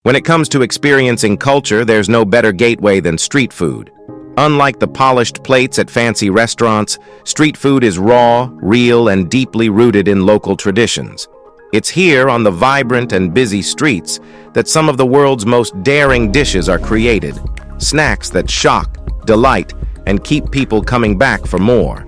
When it comes to experiencing culture, there's no better gateway than street food. Unlike the polished plates at fancy restaurants, street food is raw, real, and deeply rooted in local traditions. It's here on the vibrant and busy streets that some of the world's most daring dishes are created. Snacks that shock, delight, and keep people coming back for more.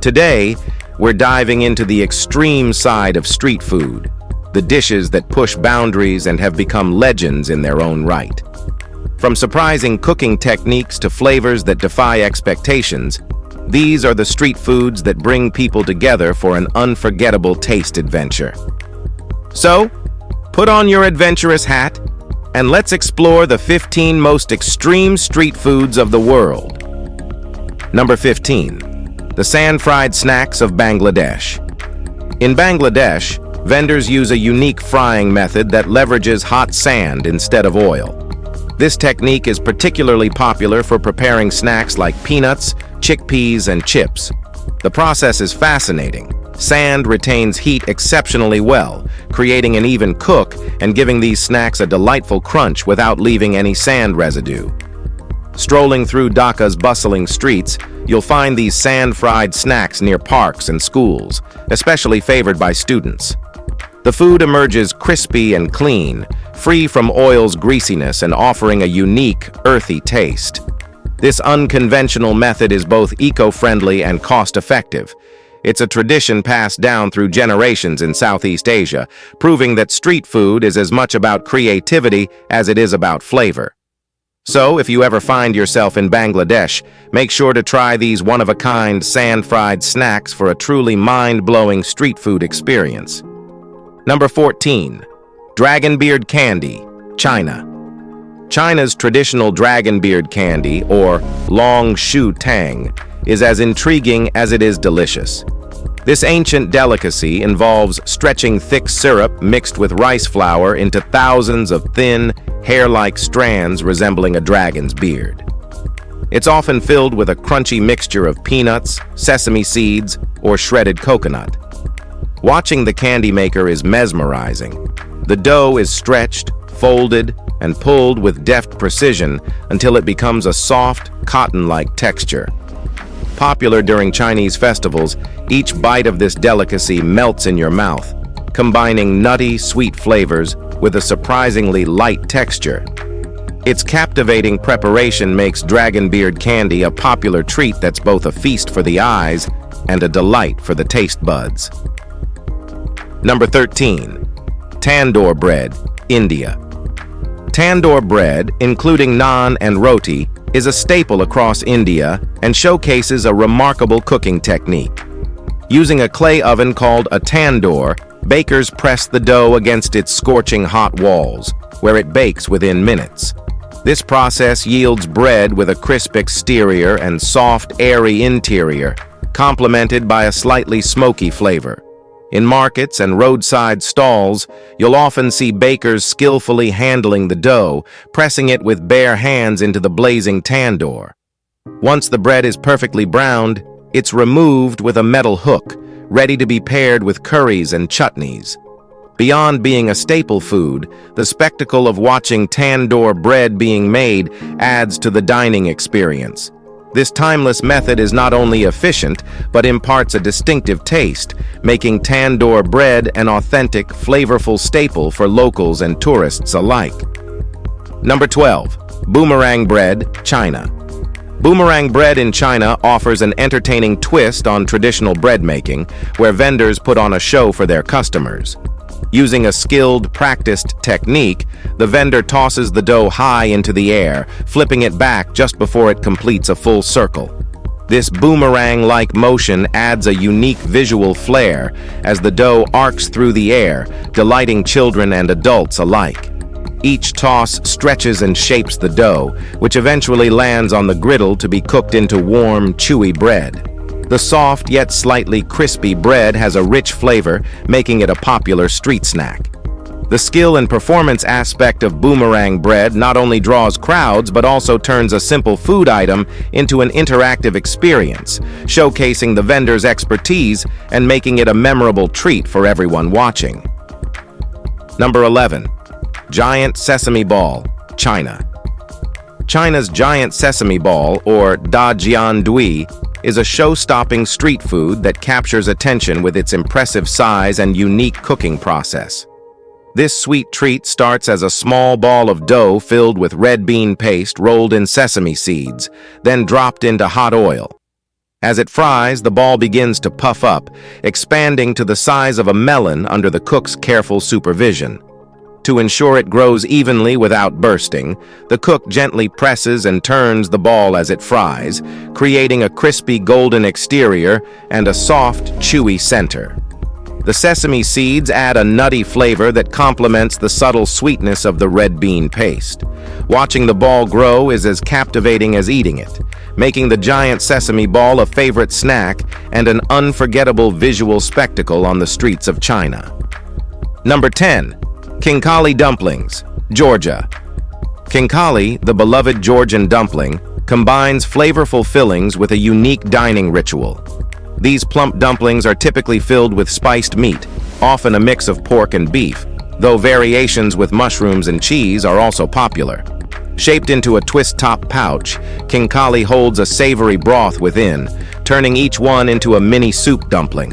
Today, we're diving into the extreme side of street food, the dishes that push boundaries and have become legends in their own right. From surprising cooking techniques to flavors that defy expectations, these are the street foods that bring people together for an unforgettable taste adventure. So, put on your adventurous hat and let's explore the 15 most extreme street foods of the world. Number 15. The sand-fried snacks of Bangladesh. In Bangladesh, vendors use a unique frying method that leverages hot sand instead of oil. This technique is particularly popular for preparing snacks like peanuts, chickpeas, and chips. The process is fascinating. Sand retains heat exceptionally well, creating an even cook and giving these snacks a delightful crunch without leaving any sand residue. Strolling through Dhaka's bustling streets, you'll find these sand-fried snacks near parks and schools, especially favored by students. The food emerges crispy and clean, free from oil's greasiness and offering a unique, earthy taste. This unconventional method is both eco-friendly and cost-effective. It's a tradition passed down through generations in Southeast Asia, proving that street food is as much about creativity as it is about flavor. So, if you ever find yourself in Bangladesh, make sure to try these one-of-a-kind sand-fried snacks for a truly mind-blowing street food experience. Number 14. Dragon Beard Candy, China. China's traditional dragon beard candy, or long shu tang, is as intriguing as it is delicious. This ancient delicacy involves stretching thick syrup mixed with rice flour into thousands of thin, hair-like strands resembling a dragon's beard. It's often filled with a crunchy mixture of peanuts, sesame seeds, or shredded coconut. Watching the candy maker is mesmerizing. The dough is stretched, folded, and pulled with deft precision until it becomes a soft, cotton-like texture. Popular during Chinese festivals, each bite of this delicacy melts in your mouth, combining nutty, sweet flavors with a surprisingly light texture. Its captivating preparation makes dragon beard candy a popular treat that's both a feast for the eyes and a delight for the taste buds. Number 13. Tandoor bread, India. Tandoor bread, including naan and roti, is a staple across India and showcases a remarkable cooking technique. Using a clay oven called a tandoor, bakers press the dough against its scorching hot walls, where it bakes within minutes. This process yields bread with a crisp exterior and soft, airy interior, complemented by a slightly smoky flavor. In markets and roadside stalls, you'll often see bakers skillfully handling the dough, pressing it with bare hands into the blazing tandoor. Once the bread is perfectly browned, it's removed with a metal hook, ready to be paired with curries and chutneys. Beyond being a staple food, the spectacle of watching tandoor bread being made adds to the dining experience. This timeless method is not only efficient, but imparts a distinctive taste, making tandoor bread an authentic, flavorful staple for locals and tourists alike. Number 12. Boomerang bread, China. Boomerang bread in China offers an entertaining twist on traditional bread making, where vendors put on a show for their customers. Using a skilled, practiced technique, the vendor tosses the dough high into the air, flipping it back just before it completes a full circle. This boomerang-like motion adds a unique visual flair as the dough arcs through the air, delighting children and adults alike. Each toss stretches and shapes the dough, which eventually lands on the griddle to be cooked into warm, chewy bread. The soft yet slightly crispy bread has a rich flavor, making it a popular street snack. The skill and performance aspect of boomerang bread not only draws crowds but also turns a simple food item into an interactive experience, showcasing the vendor's expertise and making it a memorable treat for everyone watching. Number 11. Giant Sesame Ball, China. China's giant sesame ball, or da jian dui, is a show-stopping street food that captures attention with its impressive size and unique cooking process. This sweet treat starts as a small ball of dough filled with red bean paste rolled in sesame seeds, then dropped into hot oil. As it fries, the ball begins to puff up, expanding to the size of a melon under the cook's careful supervision. To ensure it grows evenly without bursting, the cook gently presses and turns the ball as it fries, creating a crispy golden exterior and a soft, chewy center. The sesame seeds add a nutty flavor that complements the subtle sweetness of the red bean paste. Watching the ball grow is as captivating as eating it, making the giant sesame ball a favorite snack and an unforgettable visual spectacle on the streets of China. Number 10. Kingali dumplings, Georgia. Kingali, the beloved Georgian dumpling, combines flavorful fillings with a unique dining ritual. These plump dumplings are typically filled with spiced meat, often a mix of pork and beef, though variations with mushrooms and cheese are also popular. Shaped into a twist-top pouch, Kingali holds a savory broth within, turning each one into a mini soup dumpling.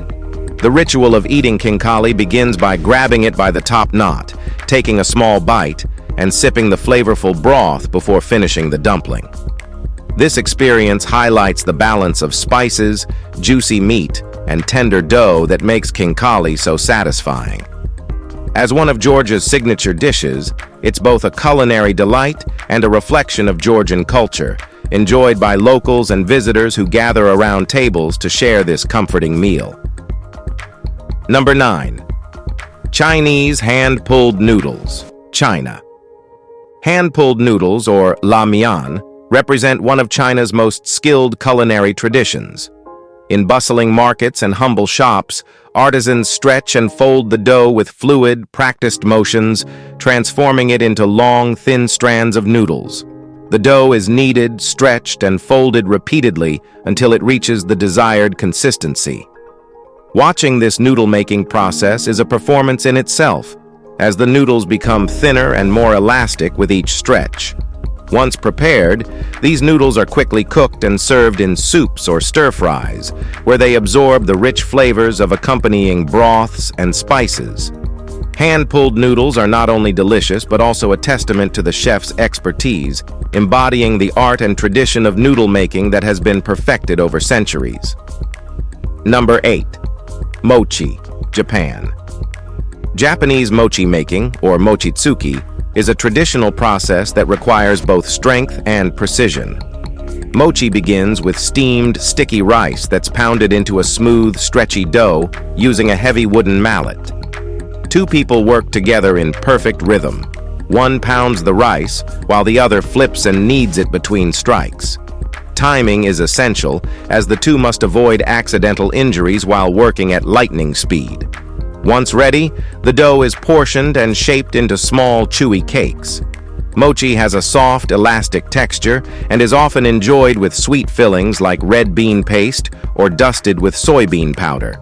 The ritual of eating Kingali begins by grabbing it by the top knot, taking a small bite, and sipping the flavorful broth before finishing the dumpling. This experience highlights the balance of spices, juicy meat, and tender dough that makes Kingali so satisfying. As one of Georgia's signature dishes, it's both a culinary delight and a reflection of Georgian culture, enjoyed by locals and visitors who gather around tables to share this comforting meal. Number 9. Chinese hand-pulled noodles, China. Hand-pulled noodles, or la mian, represent one of China's most skilled culinary traditions. In bustling markets and humble shops, artisans stretch and fold the dough with fluid, practiced motions, transforming it into long, thin strands of noodles. The dough is kneaded, stretched, and folded repeatedly until it reaches the desired consistency. Watching this noodle-making process is a performance in itself, as the noodles become thinner and more elastic with each stretch. Once prepared, these noodles are quickly cooked and served in soups or stir-fries, where they absorb the rich flavors of accompanying broths and spices. Hand-pulled noodles are not only delicious but also a testament to the chef's expertise, embodying the art and tradition of noodle making that has been perfected over centuries. Number 8. Mochi, Japan. Japanese mochi making, or mochitsuki, is a traditional process that requires both strength and precision. Mochi begins with steamed, sticky rice that's pounded into a smooth, stretchy dough using a heavy wooden mallet. Two people work together in perfect rhythm. One pounds the rice, while the other flips and kneads it between strikes. Timing is essential, as the two must avoid accidental injuries while working at lightning speed. Once ready, the dough is portioned and shaped into small, chewy cakes. Mochi has a soft, elastic texture and is often enjoyed with sweet fillings like red bean paste or dusted with soybean powder.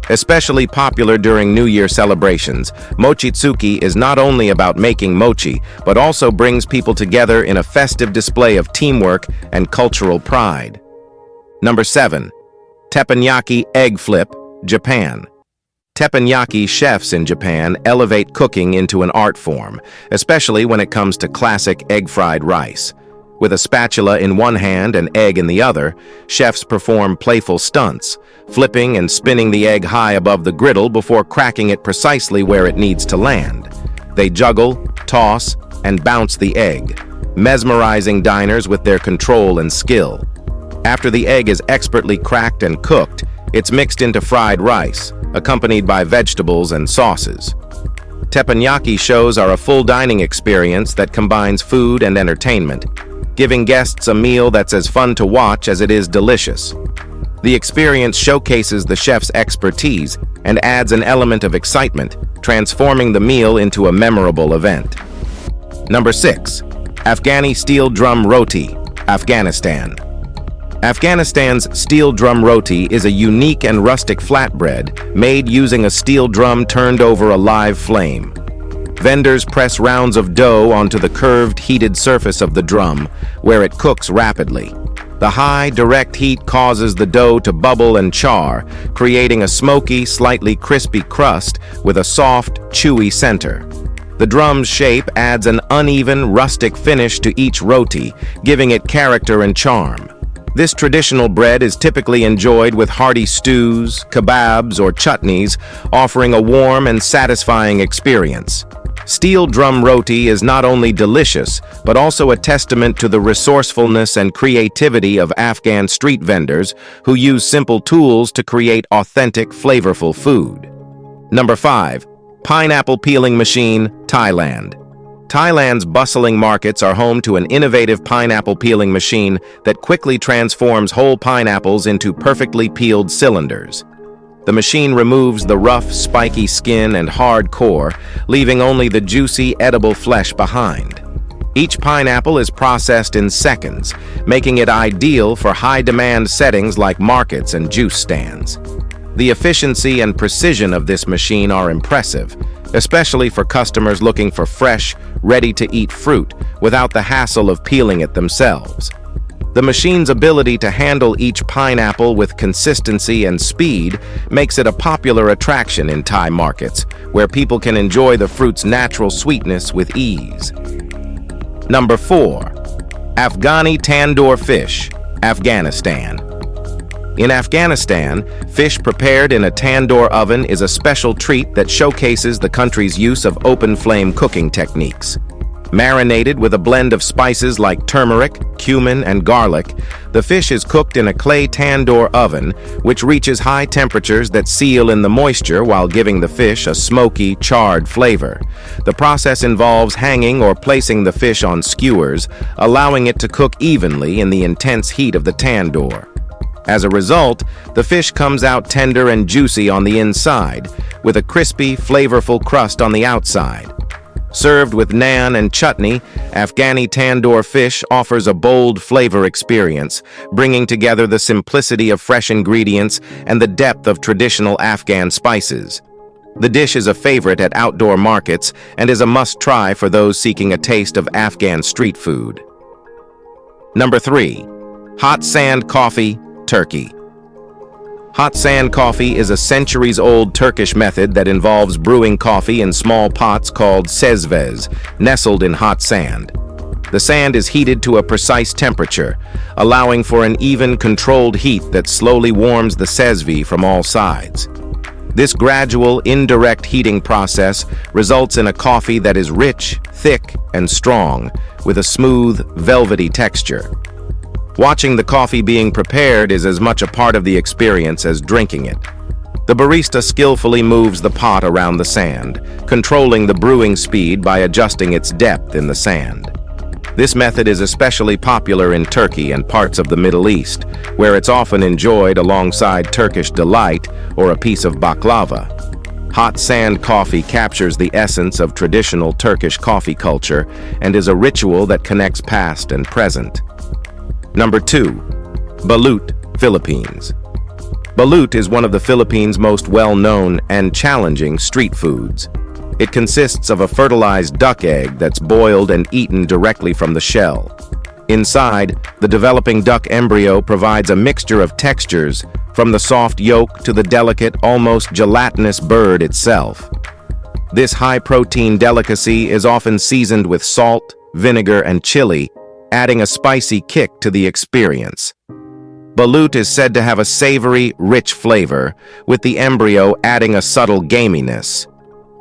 Especially popular during New Year celebrations, mochitsuki is not only about making mochi, but also brings people together in a festive display of teamwork and cultural pride. Number 7. Tepanyaki egg flip, Japan. Tepanyaki chefs in Japan elevate cooking into an art form, especially when it comes to classic egg-fried rice. With a spatula in one hand and egg in the other, chefs perform playful stunts, flipping and spinning the egg high above the griddle before cracking it precisely where it needs to land. They juggle, toss, and bounce the egg, mesmerizing diners with their control and skill. After the egg is expertly cracked and cooked, it's mixed into fried rice, accompanied by vegetables and sauces. Tepanyaki shows are a full dining experience that combines food and entertainment, giving guests a meal that's as fun to watch as it is delicious. The experience showcases the chef's expertise and adds an element of excitement, transforming the meal into a memorable event. Number 6. Afghani steel drum roti, Afghanistan. Afghanistan's steel drum roti is a unique and rustic flatbread made using a steel drum turned over a live flame. Vendors press rounds of dough onto the curved, heated surface of the drum, where it cooks rapidly. The high, direct heat causes the dough to bubble and char, creating a smoky, slightly crispy crust with a soft, chewy center. The drum's shape adds an uneven, rustic finish to each roti, giving it character and charm. This traditional bread is typically enjoyed with hearty stews, kebabs, or chutneys, offering a warm and satisfying experience. Steel drum roti is not only delicious, but also a testament to the resourcefulness and creativity of Afghan street vendors who use simple tools to create authentic, flavorful food. Number 5. Pineapple peeling machine, Thailand. Thailand's bustling markets are home to an innovative pineapple peeling machine that quickly transforms whole pineapples into perfectly peeled cylinders. The machine removes the rough, spiky skin and hard core, leaving only the juicy, edible flesh behind. Each pineapple is processed in seconds, making it ideal for high-demand settings like markets and juice stands. The efficiency and precision of this machine are impressive, especially for customers looking for fresh, ready-to-eat fruit without the hassle of peeling it themselves. The machine's ability to handle each pineapple with consistency and speed makes it a popular attraction in Thai markets, where people can enjoy the fruit's natural sweetness with ease. Number 4. Afghani Tandoor fish, Afghanistan. In Afghanistan, fish prepared in a tandoor oven is a special treat that showcases the country's use of open-flame cooking techniques. Marinated with a blend of spices like turmeric, cumin, and garlic, the fish is cooked in a clay tandoor oven, which reaches high temperatures that seal in the moisture while giving the fish a smoky, charred flavor. The process involves hanging or placing the fish on skewers, allowing it to cook evenly in the intense heat of the tandoor. As a result, the fish comes out tender and juicy on the inside, with a crispy, flavorful crust on the outside. Served with naan and chutney, Afghani tandoor fish offers a bold flavor experience, bringing together the simplicity of fresh ingredients and the depth of traditional Afghan spices. The dish is a favorite at outdoor markets and is a must-try for those seeking a taste of Afghan street food. Number 3. Hot sand coffee, Turkey. Hot sand coffee is a centuries-old Turkish method that involves brewing coffee in small pots called sezvez, nestled in hot sand. The sand is heated to a precise temperature, allowing for an even, controlled heat that slowly warms the sezvi from all sides. This gradual, indirect heating process results in a coffee that is rich, thick, and strong, with a smooth, velvety texture. Watching the coffee being prepared is as much a part of the experience as drinking it. The barista skillfully moves the pot around the sand, controlling the brewing speed by adjusting its depth in the sand. This method is especially popular in Turkey and parts of the Middle East, where it's often enjoyed alongside Turkish delight or a piece of baklava. Hot sand coffee captures the essence of traditional Turkish coffee culture and is a ritual that connects past and present. Number 2. Balute, Philippines. Balute is one of the Philippines' most well-known and challenging street foods. It consists of a fertilized duck egg that's boiled and eaten directly from the shell. Inside, the developing duck embryo provides a mixture of textures, from the soft yolk to the delicate, almost gelatinous bird itself. This high-protein delicacy is often seasoned with salt, vinegar, and chili, adding a spicy kick to the experience. Balute is said to have a savory, rich flavor, with the embryo adding a subtle gaminess.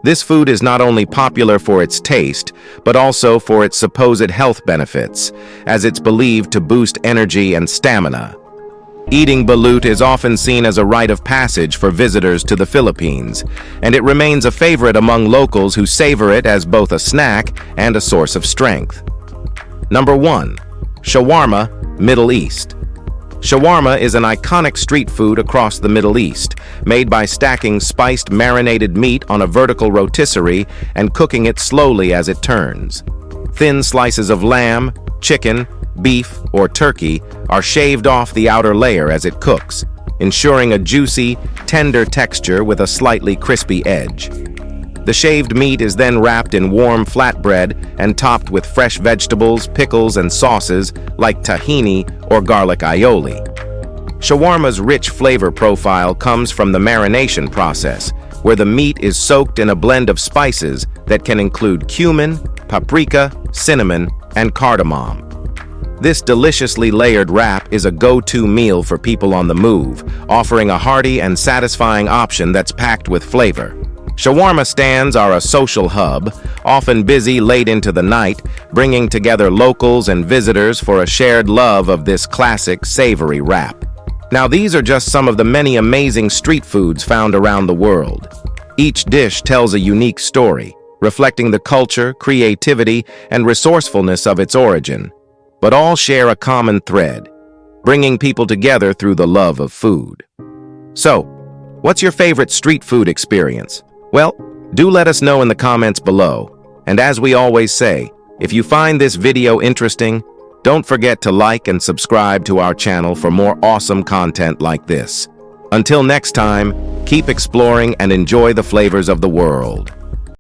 This food is not only popular for its taste, but also for its supposed health benefits, as it's believed to boost energy and stamina. Eating balute is often seen as a rite of passage for visitors to the Philippines, and it remains a favorite among locals who savor it as both a snack and a source of strength. Number 1. Shawarma, Middle East. Shawarma is an iconic street food across the Middle East, made by stacking spiced marinated meat on a vertical rotisserie and cooking it slowly as it turns. Thin slices of lamb, chicken, beef, or turkey are shaved off the outer layer as it cooks, ensuring a juicy, tender texture with a slightly crispy edge. The shaved meat is then wrapped in warm flatbread and topped with fresh vegetables, pickles, and sauces like tahini or garlic aioli. Shawarma's rich flavor profile comes from the marination process, where the meat is soaked in a blend of spices that can include cumin, paprika, cinnamon, and cardamom. This deliciously layered wrap is a go-to meal for people on the move, offering a hearty and satisfying option that's packed with flavor. Shawarma stands are a social hub, often busy late into the night, bringing together locals and visitors for a shared love of this classic savory wrap. Now, these are just some of the many amazing street foods found around the world. Each dish tells a unique story, reflecting the culture, creativity, and resourcefulness of its origin, but all share a common thread, bringing people together through the love of food. So, what's your favorite street food experience? Well, do let us know in the comments below. And as we always say, if you find this video interesting, don't forget to like and subscribe to our channel for more awesome content like this. Until next time, keep exploring and enjoy the flavors of the world.